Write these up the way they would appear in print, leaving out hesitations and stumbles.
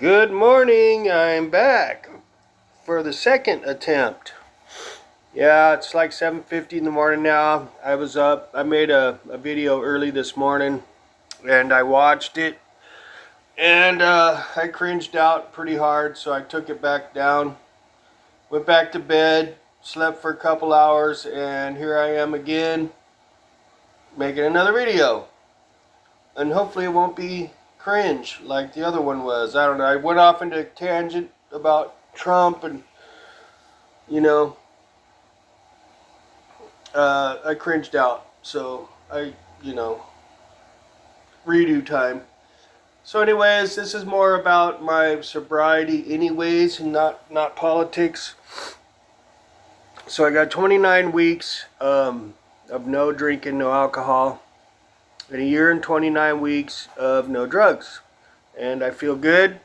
Good morning, I'm back for the second attempt. Yeah, it's like 7:50 in the morning now. I was up, I made a video early this morning and I watched it and I cringed out pretty hard, so I took it back down, went back to bed, slept for a couple hours, and here I am again making another video. And hopefully it won't be cringe like the other one was. I don't know, I went off into a tangent about Trump and you know, I cringed out. So redo time. So anyways, this is more about my sobriety anyways, and not politics. So I got 29 weeks of no drinking, no alcohol, and a year and 29 weeks of no drugs. And I feel good.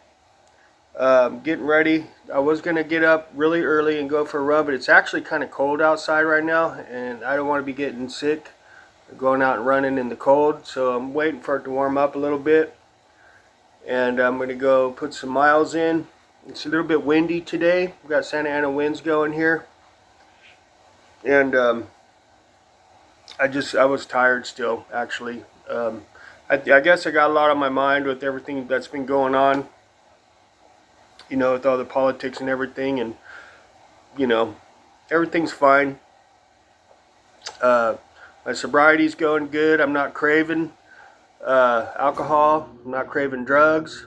Getting ready. I was going to get up really early and go for a run, but it's actually kind of cold outside right now, and I don't want to be getting sick going out and running in the cold, so I'm waiting for it to warm up a little bit, and I'm going to go put some miles in. It's a little bit windy today. We've got Santa Ana winds going here, and I was tired still, actually. I guess I got a lot on my mind with everything that's been going on, with all the politics and everything, and everything's fine. My sobriety's going good. I'm not craving alcohol. I'm not craving drugs.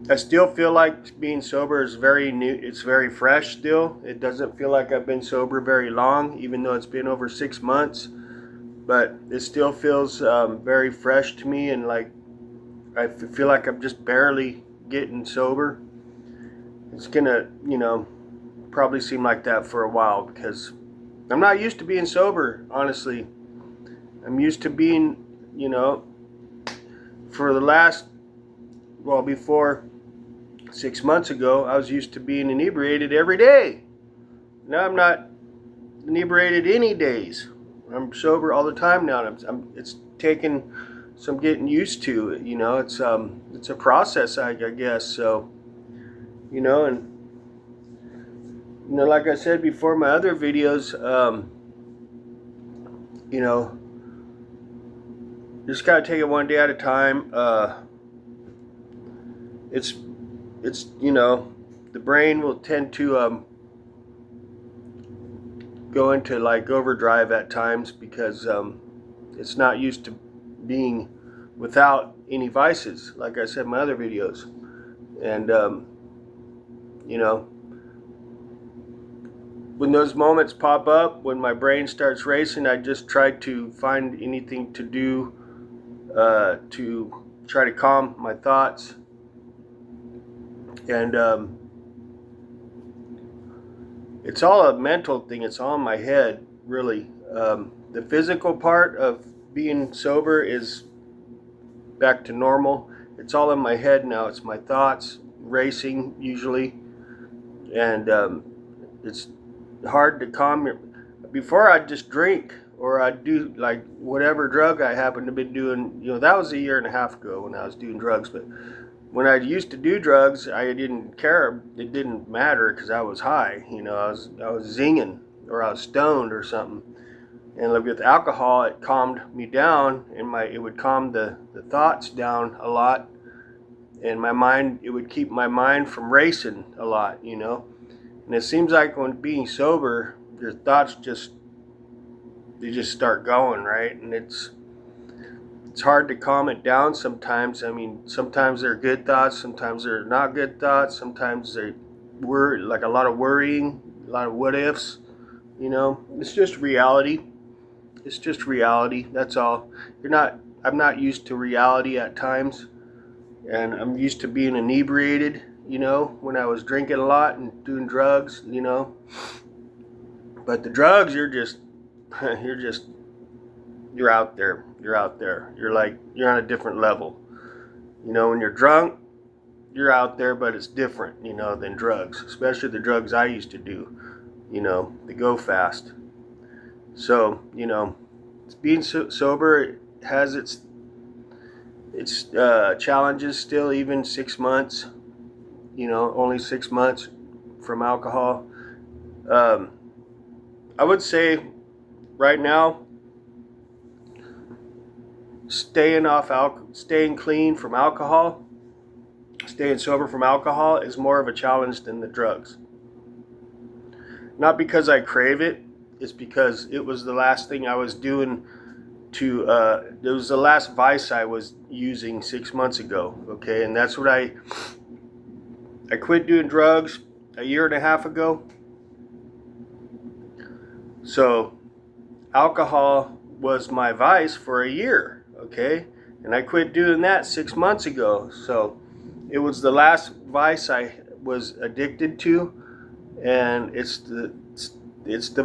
I still feel like being sober is very new. It's very fresh still. It doesn't feel like I've been sober very long, even though it's been over 6 months. But it still feels very fresh to me, and like I feel like I'm just barely getting sober. It's gonna, probably seem like that for a while because I'm not used to being sober, honestly. I'm used to being, for the last, before 6 months ago, I was used to being inebriated every day. Now I'm not inebriated any days. I'm sober all the time now. It's taken some getting used to. It's a process, I guess. So, and like I said before, my other videos, just gotta take it one day at a time. It's the brain will tend to go into like overdrive at times because it's not used to being without any vices, like I said in my other videos. And when those moments pop up, when my brain starts racing, I just try to find anything to do to try to calm my thoughts. And it's all a mental thing. It's all in my head, really. The physical part of being sober is back to normal. It's all in my head now. It's my thoughts racing usually, and it's hard to calm your. Before I'd just drink, or I'd do like whatever drug I happened to be doing. That was a year and a half ago when I was doing drugs, but when I used to do drugs, I didn't care. It didn't matter because I was high. I was zinging, or I was stoned or something. And with alcohol, it calmed me down, and it would calm the thoughts down a lot, and it would keep my mind from racing a lot. And it seems like when being sober, your thoughts just start going, right? And it's hard to calm it down sometimes. I mean, sometimes they're good thoughts, sometimes they're not good thoughts, sometimes they like a lot of worrying, a lot of what ifs. It's just reality. It's just reality. That's all. I'm not used to reality at times, and I'm used to being inebriated. When I was drinking a lot and doing drugs. But the drugs, you're out there. You're out there. You're on a different level. When you're drunk, you're out there, but it's different, than drugs, especially the drugs I used to do, they go fast. So, being sober has It's challenges still, even 6 months, only 6 months from alcohol. I would say right now, staying clean from alcohol, staying sober from alcohol is more of a challenge than the drugs. Not because I crave it, it's because it was the last thing I was doing it was the last vice I was using 6 months ago, okay? And that's what I quit doing drugs a year and a half ago. So alcohol was my vice for a year, okay? And I quit doing that 6 months ago. So it was the last vice I was addicted to, and it's the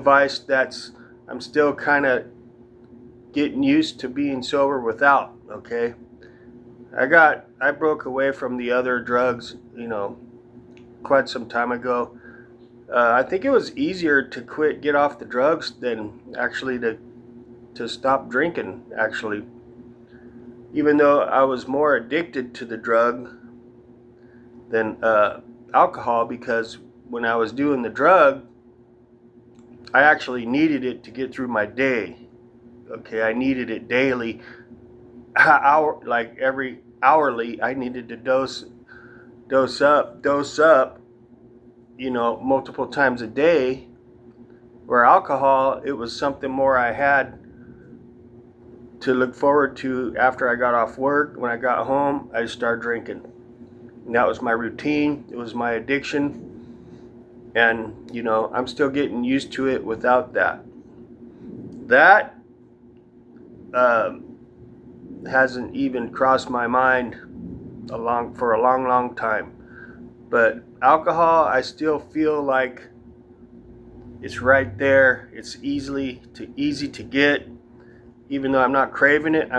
vice that's I'm still kind of getting used to being sober without, okay? I broke away from the other drugs, quite some time ago. I think it was easier to get off the drugs than actually to stop drinking, actually. Even though I was more addicted to the drug than alcohol, because when I was doing the drug, I actually needed it to get through my day. Okay, I needed it daily, like every hourly. I needed to dose up, multiple times a day. Where alcohol, it was something more I had to look forward to after I got off work. When I got home, I started drinking. And that was my routine. It was my addiction. And, I'm still getting used to it without that. That hasn't even crossed my mind for a long time. But alcohol, I still feel like it's right there. It's easy to get. Even though I'm not craving it,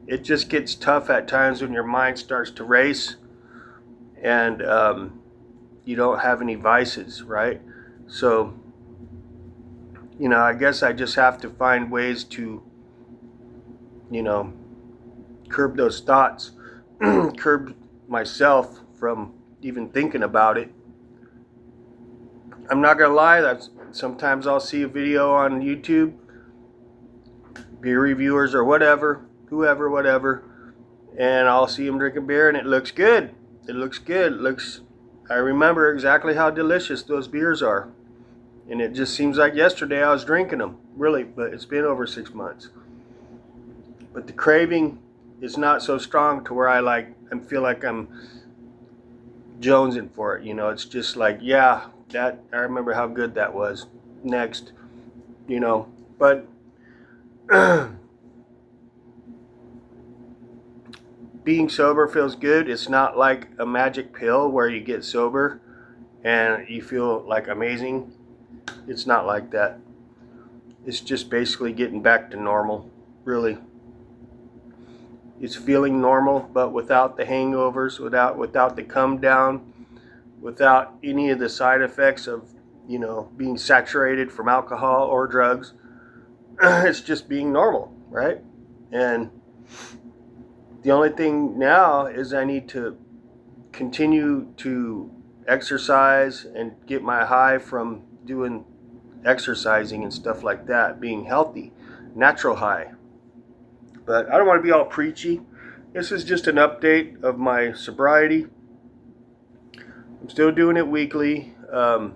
it just gets tough at times when your mind starts to race and you don't have any vices, right? So, I guess I just have to find ways to, curb those thoughts, curb myself from even thinking about it. I'm not gonna lie, sometimes I'll see a video on YouTube, beer reviewers or whatever, and I'll see them drinking beer and it looks good. I remember exactly how delicious those beers are. And it just seems like yesterday I was drinking them, really, but it's been over 6 months. But the craving is not so strong to where I feel like I'm jonesing for it. It's just like, yeah, I remember how good that was. Next, but being sober feels good. It's not like a magic pill where you get sober and you feel like amazing. It's not like that. It's just basically getting back to normal, really. It's feeling normal, but without the hangovers, without the come down, without any of the side effects of, being saturated from alcohol or drugs. It's just being normal, right? And the only thing now is I need to continue to exercise and get my high from doing exercising and stuff like that, being healthy, natural high. But I don't want to be all preachy. This is just an update of my sobriety. I'm still doing it weekly. I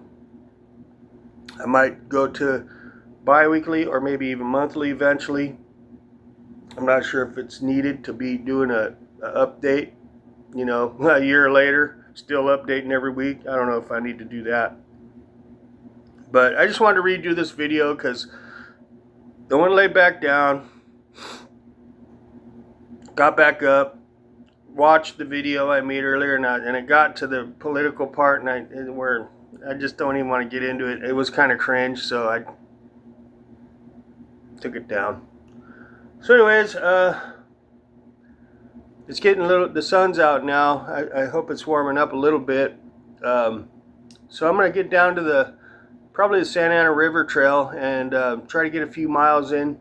might go to bi-weekly or maybe even monthly eventually. I'm not sure if it's needed to be doing a update, a year later, still updating every week. I don't know if I need to do that. But I just wanted to redo this video because I want to lay back down, got back up, watched the video I made earlier, and it got to the political part, where I just don't even want to get into it. It was kind of cringe, so I took it down. So anyways, it's getting the sun's out now. I hope it's warming up a little bit. So I'm going to get down to probably the Santa Ana River Trail and try to get a few miles in,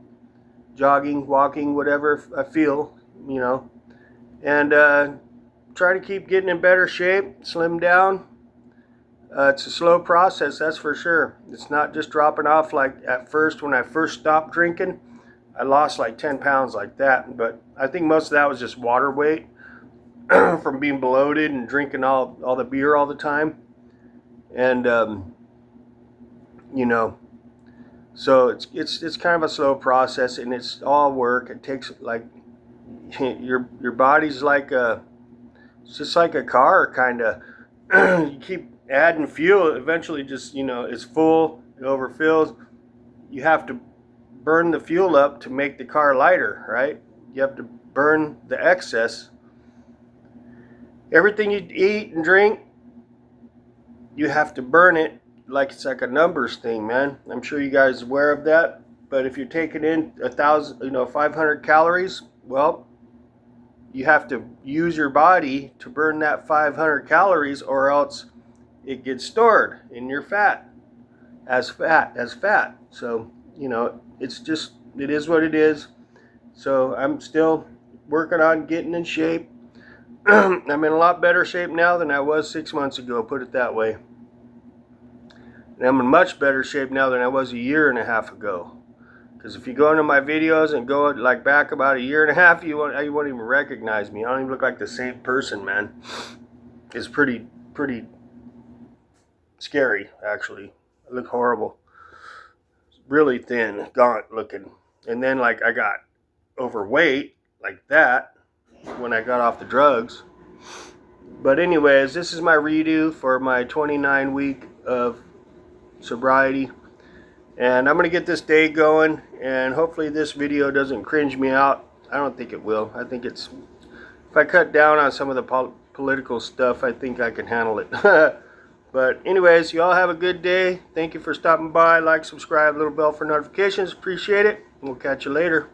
jogging, walking, whatever I feel. you know, and try to keep getting in better shape, slim down. It's a slow process, that's for sure. It's not just dropping off like at first. When I first stopped drinking, I lost like 10 pounds like that, but I think most of that was just water weight from being bloated and drinking all the beer all the time. And you know, so it's kind of a slow process, and it's all work. It takes like your body's like it's just like a car, kind of. You keep adding fuel, eventually just, it's full, it overfills. You have to burn the fuel up to make the car lighter, right? You have to burn the excess. Everything you eat and drink, you have to burn it like it's like a numbers thing, man. I'm sure you guys are aware of that. But if you're taking in 500 calories, well, you have to use your body to burn that 500 calories, or else it gets stored in your fat as fat. So, it is what it is. So I'm still working on getting in shape. I'm in a lot better shape now than I was 6 months ago, put it that way. And I'm in much better shape now than I was a year and a half ago. Because if you go into my videos and go like back about a year and a half, you won't even recognize me. I don't even look like the same person, man. It's pretty scary, actually. I look horrible. Really thin, gaunt looking. And then like I got overweight like that when I got off the drugs. But anyways, this is my redo for my 29 week of sobriety. And I'm going to get this day going, and hopefully this video doesn't cringe me out. I don't think it will. I think if I cut down on some of the political stuff, I think I can handle it. But anyways, you all have a good day. Thank you for stopping by. Like, subscribe, little bell for notifications. Appreciate it. We'll catch you later.